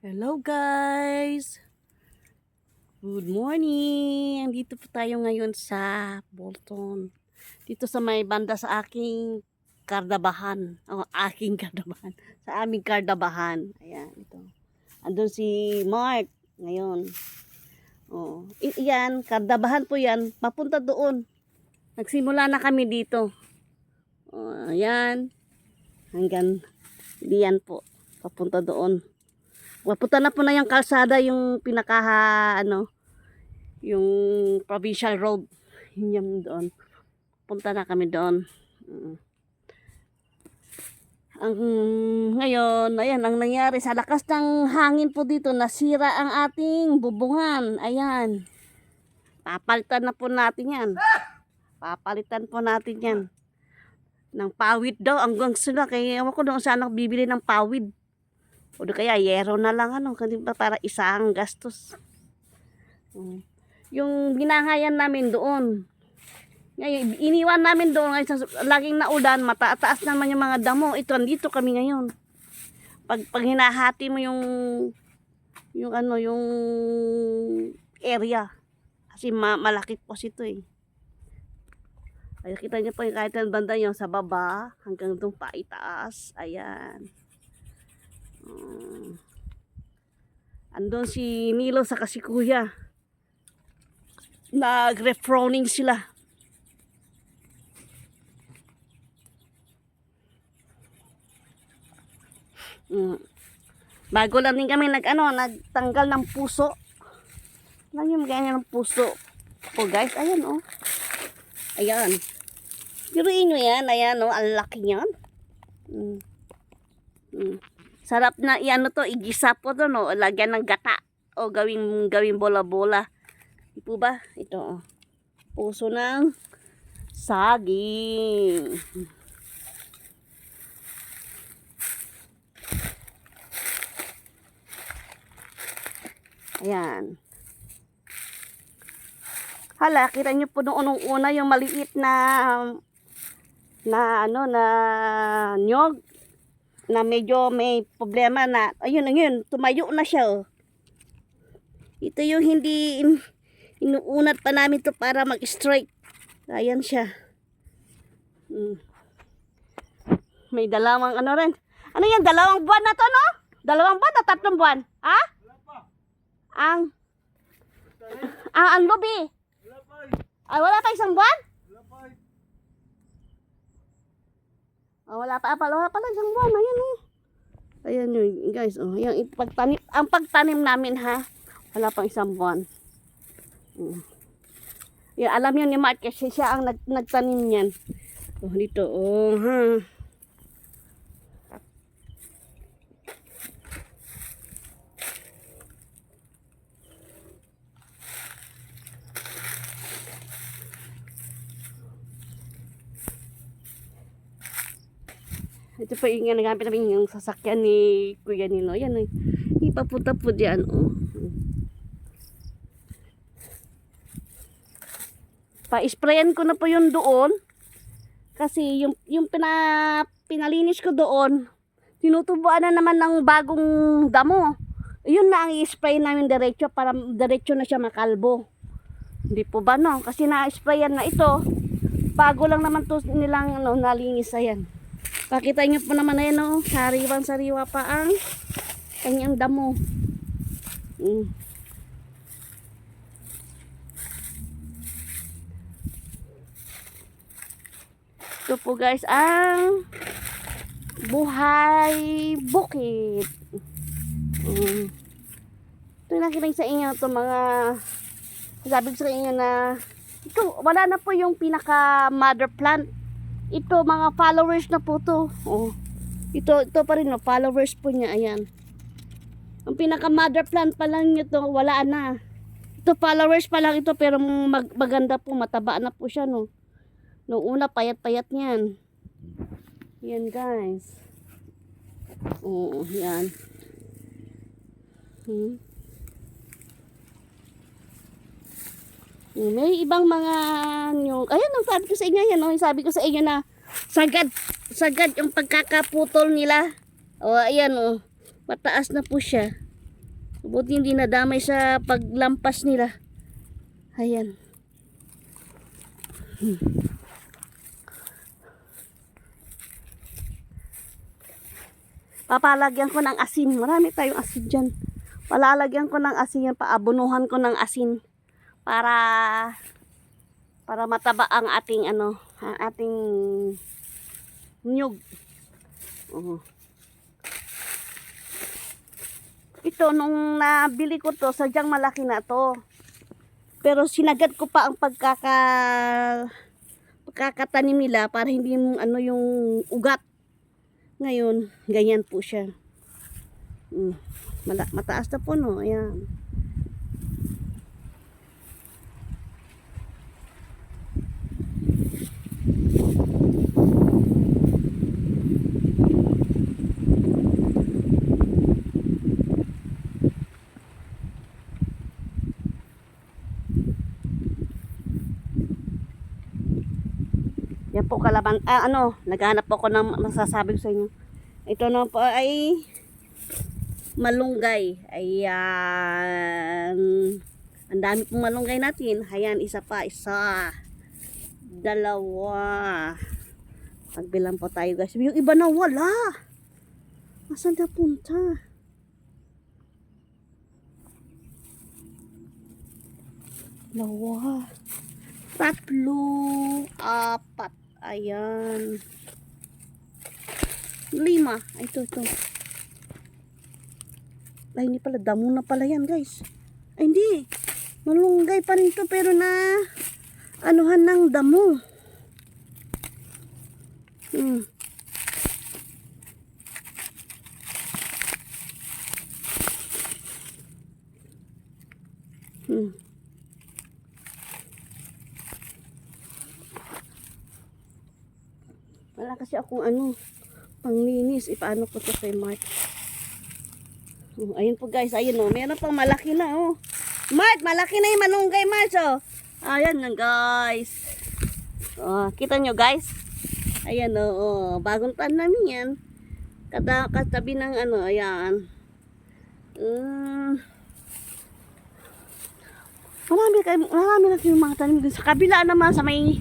Hello guys! Good morning! Andito po tayo ngayon sa Bolton. Dito sa may banda sa aking kardabahan. Aking kardabahan. Sa aming kardabahan. Ayan, ito. Andun si Mark ngayon. Yan, kardabahan po yan. Papunta doon. Nagsimula na kami dito. Ayan. Hanggang diyan po. Papunta doon. Papunta na po na yung kalsada, yung yung provincial road. Yung doon. Punta na kami doon. Ngayon, ayan, ang nangyari sa lakas ng hangin po dito, nasira ang ating bubungan. Ayan. Papalitan na po natin yan. Papalitan po natin yan. Ng pawid daw, hanggang sila. Kaya ewan ko doon saan ako bibili ng pawid. O kaya yero na lang para isang gastos. Yung ginangayan namin doon. Ngayon, iniwan namin doon. Laging naulan, mataas naman yung mga damo. Ito, andito kami ngayon. Pag hinahati mo yung area. Kasi malaki po ito eh. Ay, kita niyo po yung kahit ang banda yung sa baba hanggang doon pa itaas. Ayan. Andun si Nilo sa si Kuya. Nag-refrowning sila. Bago lang din kami nagtanggal ng puso. Lang yung ganyan ng puso. Guys, ayan Ayan. Piruin nyo yan. Ayan ang laki niyan. Sarap na to, igisa po to lagyan ng gata o gawing bola-bola. Di po ba? Ito puso ng saging. Ayan. Hala, kita nyo po nung una yung maliit na nyog na medyo may problema na ayun tumayo na siya Ito yung hindi inuunat pa namin to para mag-strike. Ayan siya. May dalawang rin. Ano yan? 2 buwan na to, no? 2 buwan na 3 buwan? Ha? Ang lubi. Wala pa 1 buwan? Wala pa pala 1 buwan. Ayan Ayan yun guys. Yung ang pagtanim namin wala pang 1 buwan. Yan, alam yun ni Mark kasi siya ang nagtanim niyan. Dito Ito pa yung nagamit namin yung sasakyan ni Kuya Nilo. Yan ipapunta po diyan Pa-sprayan ko na po yun doon. Kasi yung pinalinis ko doon, tinutubuan na naman ng bagong damo. Yun na ang i-spray namin diretso para diretso na siya makalbo. Hindi po ba Kasi na-sprayan na ito. Bago lang naman to nilang nalinis ayan. Pakita nyo po naman ayan sariwang-sariwa pa ang kanyang damo. Ito po guys ang buhay bukid. Ito nakita sa inyo ito mga sabi ko sa inyo na ito wala na po yung pinaka mother plant. Ito mga followers na po to. Ito pa rin followers po niya ayan. Ang pinaka mother plant pa lang nito wala na. Ito followers pa lang ito pero maganda po mataba na po siya Noong una payat-payat niyan. Yan guys. Yan. May ibang mga nyog. Ayan ang sabi ko sa inyo yan. Sabi ko sa inyo na sagad yung pagkakaputol nila. Ayan Mataas na po siya. Buti hindi nadamay sa paglampas nila. Ayan. Papalagyan ko ng asin. Marami tayong asin dyan. Palalagyan ko ng asin yan. Paabunuhan ko ng asin. Para mataba ang ating ang ating niyog. Ito, nung nabili ko to, sadyang malaki na to. Pero sinagad ko pa ang pagkakatanim nila para hindi yung ugat. Ngayon, ganyan po siya. Mataas na po, no? Ayan. Yan po kalaban, naghanap po ako ng masasabi ko sa inyo. Ito na po ay malunggay. Ayan. Ang dami pong malunggay natin. Ayan, isa. Dalawa. Pagbilang po tayo guys. Yung iba na wala. Asan na punta? Dalawa. 3, 4. Ayan. 5. Ito. Ay, hindi pala. Damo na pala yan, guys. Ay, hindi. Malunggay pa rin ito, pero na anuhan ng damo. Wala kasi akong panglinis. Ipaano ko to kay Mark. Ayun po guys. Ayun meron pang malaki na Mark, malaki na yung malunggay, Mark. Ayan nga guys. Kita nyo guys. Ayan bagong tanim yan. Katabi ng ayan. Marami na kayong mga tanim dun. Sa kabila naman sa may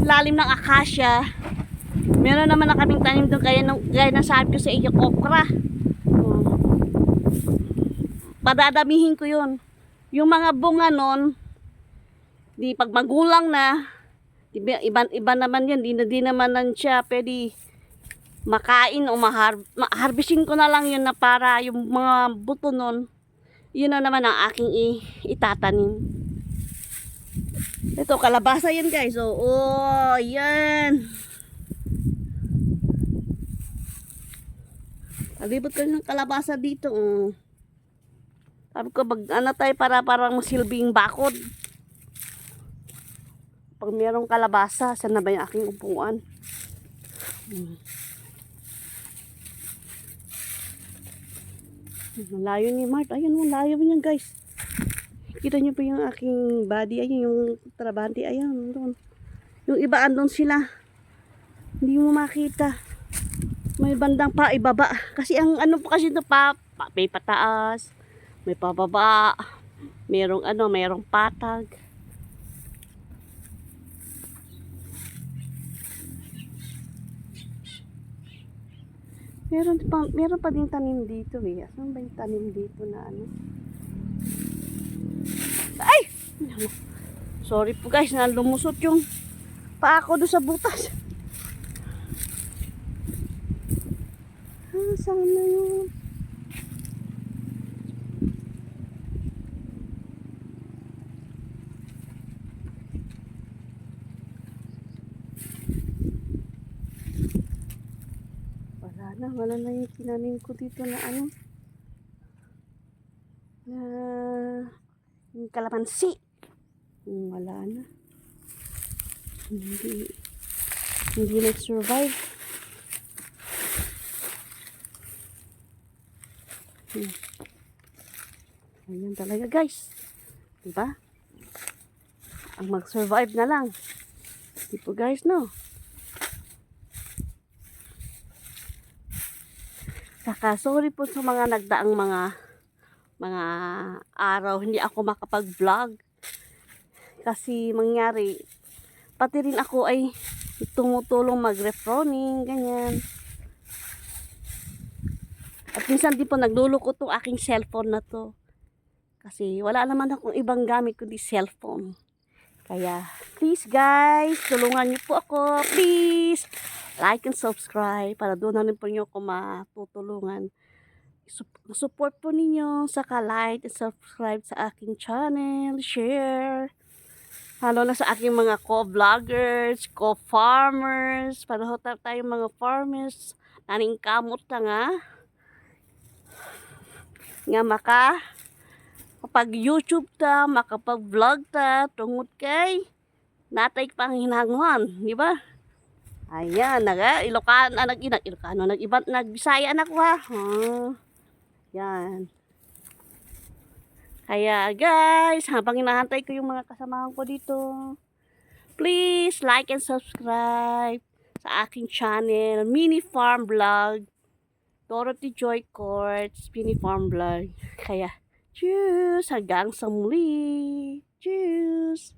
lalim ng akasya. Meron naman na kaming tanim doon gaya na sabi ko sa iyo, okra. Padadamihin ko yun. Yung mga bunga nun, di pag magulang na, iba naman yun, di naman nan siya pwede makain o harvesting ko na lang yun na para yung mga buto nun, yun na naman ang aking itatanim. Ito, kalabasa yan guys. Yan. Nalibot ko ng kalabasa dito. Sabi ko, tayo para parang masilbing bakod. Pag mayroong kalabasa, saan na ba yung aking upuan? Malayo ni Mart. Ayun, malayo niya guys. Kita niyo pa yung aking body. Ayun, yung trabante. Ayun, doon. Yung iba andun sila. Hindi mo makita. May bandang pa ibaba. Kasi ang po kasi ito may pataas, may pababa, merong patag. Meron pa din tanim dito Asan ba yung tanim dito na Ay! Sorry po guys, lumusot yung paa ko doon sa butas. Saan na yun? Wala na yung tinanim ko dito na yung kalamansi. Wala na. Hindi nag-survive. Ayan talaga guys. Diba? Ang mag-survive na lang. Tipo guys, no? Sa Saka sorry po sa mga nagdaang mga araw hindi ako makapag-vlog kasi mangyari pati rin ako ay tumutulong mag-refrowning ganyan. At minsan din po naglulukot tong aking cellphone na to. Kasi wala naman akong ibang gamit kundi cellphone. Kaya please guys, tulungan niyo po ako. Please like and subscribe para doon na rin po niyo ako matutulungan. Support po ninyo, saka like and subscribe sa aking channel, share. Lalo na sa aking mga co-vloggers, co-farmers, para tayo mga farmers, naning kamot na nga kapag YouTube ta, makapag-vlog ta, tungod kay natay pang hinanguan, di ba? Ayan, Ilocano, Ilocano, nagbisaya na ko ha. Yan. Kaya guys, habang hinahantay ko yung mga kasamahan ko dito, please like and subscribe sa aking channel, Mini Farm Vlog, Dorothy Joy Courts, Mini Farm Vlog. Kaya, cheers! Hanggang sa muli! Cheers!